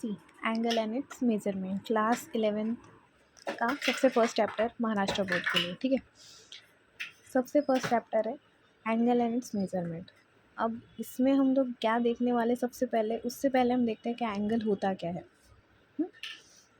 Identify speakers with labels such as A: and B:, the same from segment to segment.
A: C angle and its measurement, class 11 का सबसे first chapter Maharashtra board के लिए। ठीक है, सबसे फर्स्ट चैप्टर है एंगल एंड इट्स मेजरमेंट। अब इसमें हम लोग क्या देखने वाले, सबसे पहले उससे पहले हम देखते हैं कि एंगल होता क्या है।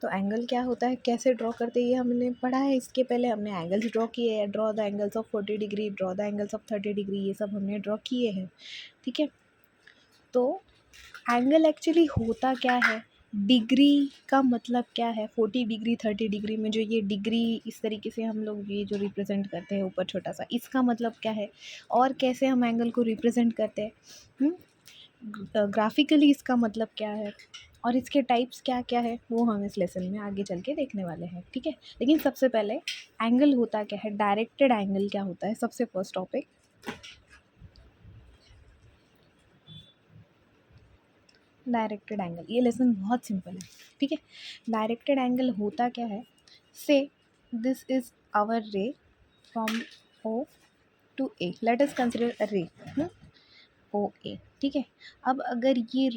A: तो एंगल क्या होता है, कैसे ड्रॉ करते हैं, ये हमने पढ़ा है। इसके पहले हमने एंगल्स ड्रॉ किए हैं, draw the angles of 40 degree, draw the angles of 30 degree, ये सब हमने ड्रॉ किए हैं। ठीक है, तो एंगल एक्चुअली होता क्या है, डिग्री का मतलब क्या है, 40 डिग्री 30 डिग्री में जो ये डिग्री इस तरीके से हम लोग ये जो रिप्रेजेंट करते हैं ऊपर छोटा सा, इसका मतलब क्या है, और कैसे हम एंगल को रिप्रेजेंट करते हैं, ग्राफिकली इसका मतलब क्या है, और इसके टाइप्स क्या क्या है, वो हम इस लेसन में आगे चल के देखने वाले हैं। ठीक है, लेकिन सबसे पहले एंगल होता क्या है, डायरेक्टेड एंगल क्या होता है, सबसे फर्स्ट टॉपिक। डायरेक्टेड एंगल, ये लेसन बहुत सिंपल है। ठीक है, डायरेक्टेड एंगल होता क्या है, say this is our ray from O to A, let us consider a ray O ए। ठीक है, अब अगर ये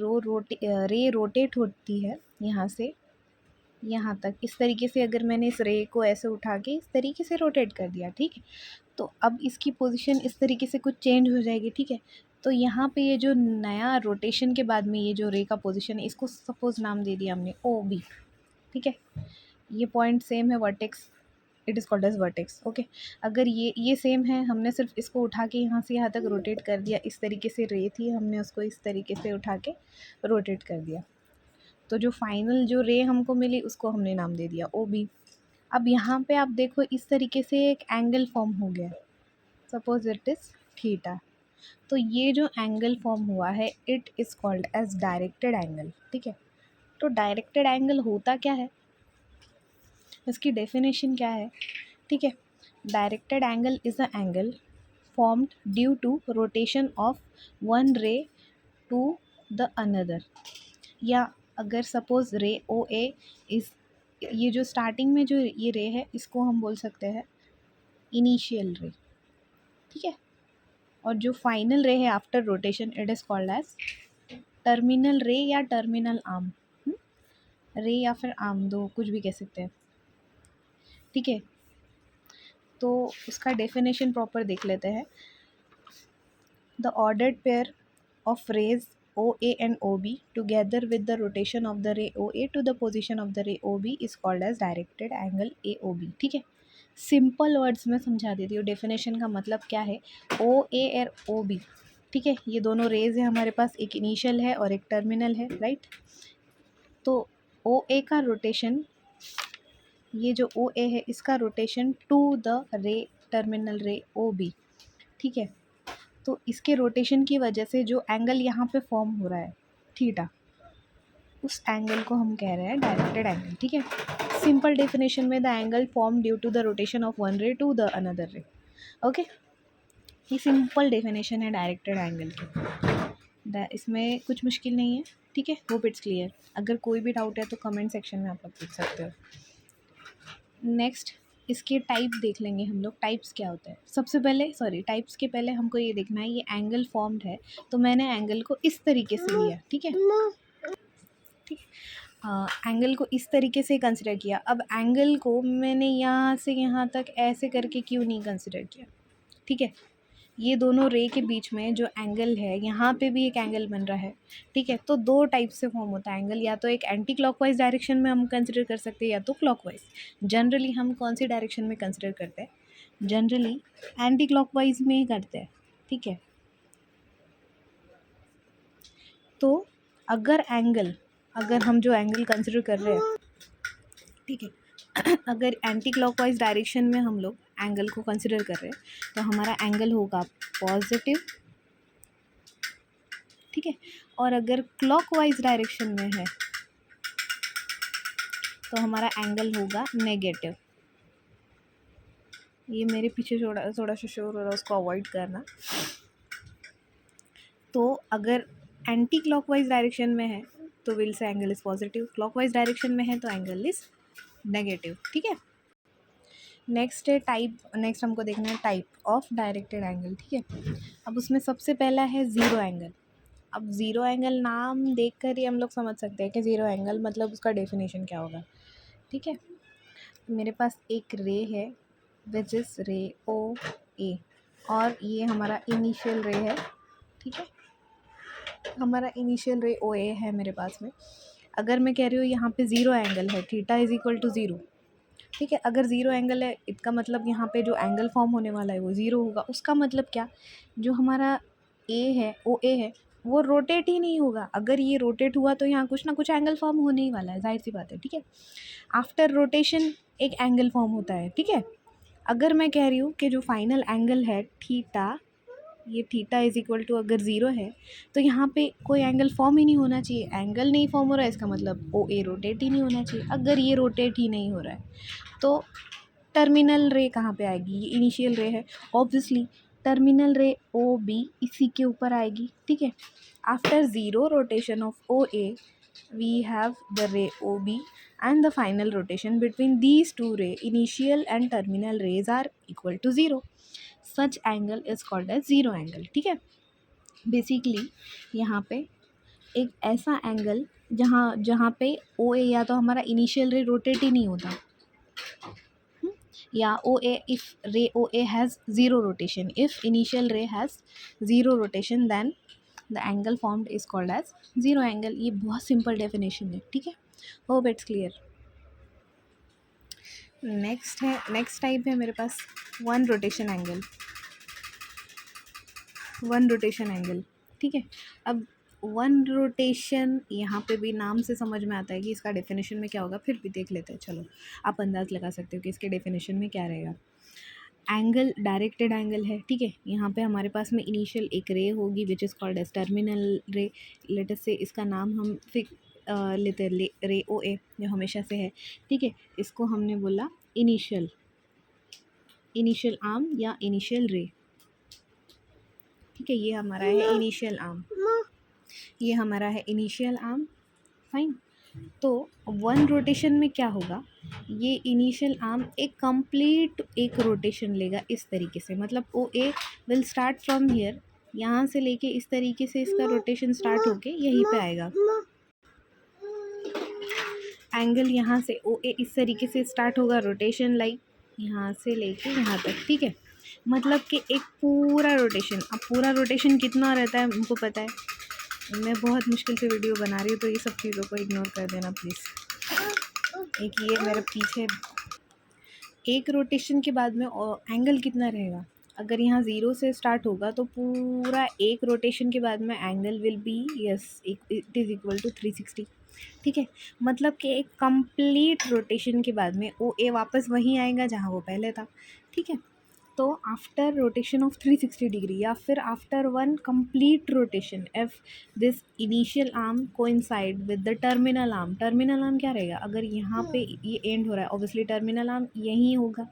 A: रे रोटेट होती है यहाँ से यहाँ तक, इस तरीके से अगर मैंने इस रे को ऐसे उठा के इस तरीके से रोटेट कर दिया, ठीक है, तो अब इसकी पोजीशन इस तरीके से कुछ चेंज हो जाएगी। ठीक है, तो यहाँ पे ये जो नया रोटेशन के बाद में ये जो रे का पोजीशन है, इसको सपोज नाम दे दिया हमने ओ बी। ठीक है, ये पॉइंट सेम है vertex, it is called as vertex. Okay, अगर ये सेम है, हमने सिर्फ इसको उठा के यहाँ से यहाँ तक रोटेट कर दिया, इस तरीके से रे थी, हमने उसको इस तरीके से उठा के रोटेट कर दिया, तो जो फाइनल जो रे हमको मिली उसको हमने नाम दे दिया ओ बी। अब यहाँ पे आप देखो इस तरीके से एक एंगल फॉर्म हो गया, सपोज इट इज़ थीटा। तो ये जो एंगल फॉर्म हुआ है, it is called as directed angle. ठीक है, तो डायरेक्टेड एंगल होता क्या है, इसकी डेफिनेशन क्या है। ठीक है, directed angle is a angle formed due to rotation of one ray to the another, या अगर सपोज रे ओ ए इस, ये जो स्टार्टिंग में जो ये रे है इसको हम बोल सकते हैं इनिशियल रे। ठीक है, और जो फाइनल रे है after rotation, it is called as terminal ray या टर्मिनल आर्म। रे या फिर आर्म, दो कुछ भी कह सकते हैं। ठीक है, तो उसका डेफिनेशन प्रॉपर देख लेते हैं। The ordered pair of rays OA and OB together with the rotation of the ray OA to the position of the ray OB is called as directed angle AOB। ठीक है, simple words में समझा देती हूँ, definition का मतलब क्या है, OA और OB। ठीक है, ये दोनों रेज है हमारे पास, एक इनिशियल है और एक टर्मिनल है, राइट। तो OA का रोटेशन, ये जो OA है इसका rotation to the ray terminal ray OB। ठीक है, तो इसके रोटेशन की वजह से जो एंगल यहाँ पे फॉर्म हो रहा है थीटा, उस एंगल को हम कह रहे हैं डायरेक्टेड एंगल। ठीक है, सिंपल डेफिनेशन में the angle form due to the rotation of one ray to the another ray. Okay, ये सिंपल डेफिनेशन है डायरेक्टेड एंगल की, इसमें कुछ मुश्किल नहीं है। ठीक है, होप इट्स क्लियर। अगर कोई भी डाउट है तो कमेंट सेक्शन में आप लोग पूछ सकते हो। नेक्स्ट इसके टाइप देख लेंगे हम लोग, टाइप्स क्या होता है। सबसे पहले टाइप्स के पहले हमको ये देखना है, ये एंगल फॉर्म्ड है तो मैंने एंगल को इस तरीके से लिया। ठीक है, ठीक, एंगल को इस तरीके से कंसिडर किया। अब एंगल को मैंने यहाँ से यहाँ तक ऐसे करके क्यों नहीं कंसिडर किया। ठीक है, ये दोनों रे के बीच में जो एंगल है, यहाँ पे भी एक एंगल बन रहा है। ठीक है, तो दो टाइप से फॉर्म होता है एंगल, या तो एक एंटी क्लॉकवाइज डायरेक्शन में हम कंसिडर कर सकते हैं, या तो क्लॉकवाइज। जनरली हम कौन सी डायरेक्शन में कंसिडर करते हैं, जनरली एंटी क्लॉकवाइज में ही करते हैं। ठीक है, तो अगर हम जो एंगल कंसिडर कर रहे हैं, ठीक है, अगर एंटी क्लॉकवाइज डायरेक्शन में हम लोग एंगल को कंसिडर कर रहे हैं तो हमारा एंगल होगा पॉजिटिव। ठीक है, और अगर क्लॉकवाइज डायरेक्शन में है तो हमारा एंगल होगा नेगेटिव। ये मेरे पीछे थोड़ा सा शोर हो रहा है, उसको अवॉइड करना। तो अगर एंटी क्लॉकवाइज डायरेक्शन में है तो will say angle is positive, clockwise direction में है तो एंगल इज़ नेगेटिव। ठीक है, नेक्स्ट है टाइप, नेक्स्ट हमको देखना है टाइप ऑफ डायरेक्टेड एंगल। ठीक है, अब उसमें सबसे पहला है ज़ीरो एंगल। अब ज़ीरो एंगल नाम देख कर ही हम लोग समझ सकते हैं कि ज़ीरो एंगल मतलब उसका डेफिनेशन क्या होगा, ठीक है। मेरे पास एक रे है विच इज़ रे ओ ए, और ये हमारा इनिशियल रे है, ठीक है। हमारा इनिशियल रे ओ ए है मेरे पास में। अगर मैं कह रही हूँ यहाँ पे ज़ीरो एंगल है, theta is equal to zero, ठीक है। अगर ज़ीरो एंगल है इसका मतलब यहाँ पे जो एंगल फॉर्म होने वाला है वो ज़ीरो होगा। उसका मतलब क्या, जो हमारा ए है ओ ए है वो रोटेट ही नहीं होगा। अगर ये रोटेट हुआ तो यहाँ कुछ ना कुछ एंगल फॉर्म होने ही वाला है, जाहिर सी बात है, ठीक है। आफ्टर रोटेशन एक एंगल फॉर्म होता है, ठीक है। अगर मैं कह रही हूँ कि जो फाइनल एंगल है थीटा, ये थीटा इज़ इक्वल टू अगर ज़ीरो है तो यहाँ पे कोई एंगल फॉर्म ही नहीं होना चाहिए। एंगल नहीं फॉर्म हो रहा है इसका मतलब ओ ए रोटेट ही नहीं होना चाहिए। अगर ये रोटेट ही नहीं हो रहा है तो टर्मिनल रे कहाँ पे आएगी, ये इनिशियल रे है, obviously terminal ray O B इसी के ऊपर आएगी, ठीक है। After zero rotation of O A we have the ray OB, and the final rotation between these two rays, initial and terminal rays, are equal to zero. Such angle is called as zero angle, ठीक है। Basically यहाँ पे एक ऐसा angle जहाँ जहाँ पे ओ ए या तो हमारा इनिशियल रे रोटेट ही नहीं होता, या ओ A if ray O A has zero rotation, if initial ray has zero rotation, then the angle formed is called as zero angle. ये बहुत सिंपल डेफिनेशन है, ठीक है। Hope it's clear. Next type है मेरे पास one rotation angle, one rotation angle, ठीक है। अब वन रोटेशन यहाँ पे भी नाम से समझ में आता है कि इसका डेफिनेशन में क्या होगा, फिर भी देख लेते हैं। चलो आप अंदाज़ लगा सकते हो कि इसके डेफिनेशन में क्या रहेगा। एंगल डायरेक्टेड एंगल है, ठीक है। यहाँ पे हमारे पास में इनिशियल एक रे होगी which is called as terminal ray. Latest से इसका नाम हम लेते रे ओ ए जो हमेशा से है, ठीक है। इसको हमने बोला इनिशियल आर्म या इनिशियल रे, ठीक है। ये हमारा है इनिशियल आर्म, ये हमारा है इनिशियल आर्म, फाइन। तो वन रोटेशन में क्या होगा, ये इनिशियल आर्म एक कंप्लीट एक रोटेशन लेगा इस तरीके से, मतलब ओ ए विल स्टार्ट फ्रॉम हियर, यहाँ से लेके इस तरीके से इसका रोटेशन स्टार्ट होके यहीं पे आएगा। एंगल यहाँ से ओ ए इस तरीके से स्टार्ट होगा रोटेशन, लाइक यहाँ से लेके यहाँ तक, ठीक है। मतलब कि एक पूरा रोटेशन। अब पूरा रोटेशन कितना रहता है हमको पता है, मैं बहुत मुश्किल से वीडियो बना रही हूँ तो ये सब चीज़ों को इग्नोर कर देना प्लीज़। एक ये मेरे पीछे एक रोटेशन के बाद में एंगल कितना रहेगा, अगर यहाँ ज़ीरो से स्टार्ट होगा तो पूरा एक रोटेशन के बाद में angle will be yes it is equal to 360, ठीक है। मतलब कि एक कंप्लीट रोटेशन के बाद में ओ ए वापस वहीं आएगा जहाँ वो पहले था, ठीक है। तो आफ्टर रोटेशन ऑफ 360 डिग्री या फिर after one complete rotation, if this initial arm coincide with the terminal arm, terminal arm क्या रहेगा, अगर यहाँ पे ये एंड हो रहा है ऑब्वियसली टर्मिनल आर्म यहीं होगा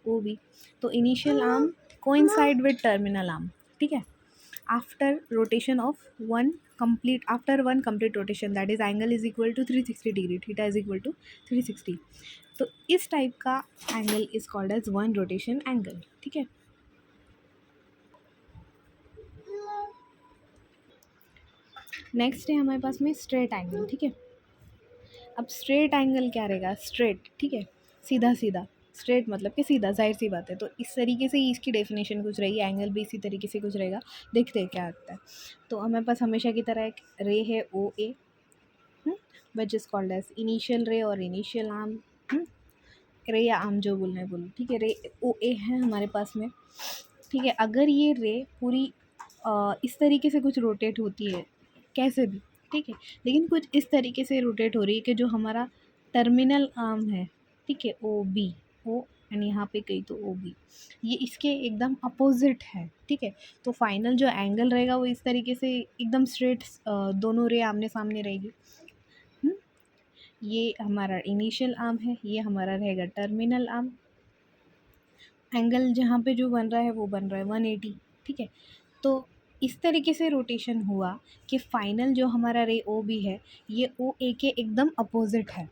A: वो भी, तो initial arm coincide with terminal arm, ठीक है। After rotation of one complete after one complete rotation, that is angle is equal to 360 degree, theta is equal to 360। तो इस टाइप का angle is called as one rotation angle, ठीक है। Next है हमारे पास में स्ट्रेट एंगल, ठीक है। अब स्ट्रेट एंगल क्या रहेगा, स्ट्रेट, ठीक है, सीधा सीधा, स्ट्रेट मतलब कि सीधा, जाहिर सी बात है। तो इस तरीके से ही इसकी डेफिनेशन कुछ रहेगी, एंगल भी इसी तरीके से कुछ रहेगा, देखते हैं क्या आता है। तो हमारे पास हमेशा की तरह एक रे है O A which is called as initial ray और इनिशियल आर्म, रे या आर्म जो बोलना है बोलो, ठीक है। रे ओ ए है हमारे पास में, ठीक है। अगर ये रे पूरी इस तरीके से कुछ रोटेट होती है कैसे भी, ठीक है, लेकिन कुछ इस तरीके से रोटेट हो रही है कि जो हमारा टर्मिनल आर्म है, ठीक है, ओ बी, ओ एंड यहाँ पे कहीं तो ओ बी, ये इसके एकदम अपोजिट है, ठीक है। तो फाइनल जो एंगल रहेगा वो इस तरीके से एकदम स्ट्रेट दोनों रे आमने सामने रहेगी। ये हमारा इनिशियल आर्म है, ये हमारा रहेगा टर्मिनल आर्म। एंगल जहाँ पे जो बन रहा है वो बन रहा है 180, ठीक है। तो इस तरीके से रोटेशन हुआ कि फाइनल जो हमारा रे ओ बी है ये ओ ए के एकदम अपोजिट है,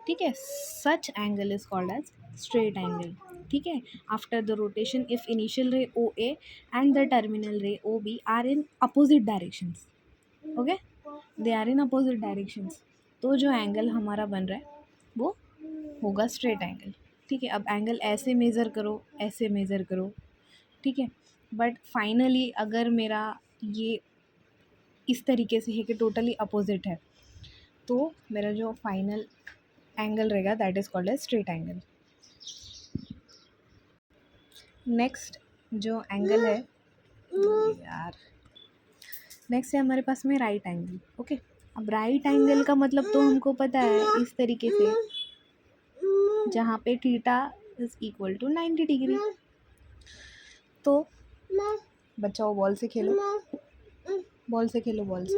A: ठीक है। Such angle is called as straight angle, ठीक है। After the rotation if initial ray O A and the terminal ray O B are in opposite directions, okay, they are in opposite directions. तो जो angle हमारा बन रहा है वो होगा स्ट्रेट एंगल। ठीक है, अब एंगल ऐसे मेज़र करो, ऐसे मेज़र करो, ठीक है, बट फाइनली अगर मेरा ये इस तरीके से है कि टोटली अपोजिट है, तो मेरा जो फाइनल एंगल रहेगा that is called as straight angle. Next जो एंगल है यार, नेक्स्ट है हमारे पास में राइट एंगल। ओके, अब राइट एंगल का मतलब तो हमको पता है, इस तरीके से जहाँ पे theta is equal to 90 degree. तो बच्चों बॉल से खेलो, बॉल से खेलो, बॉल से।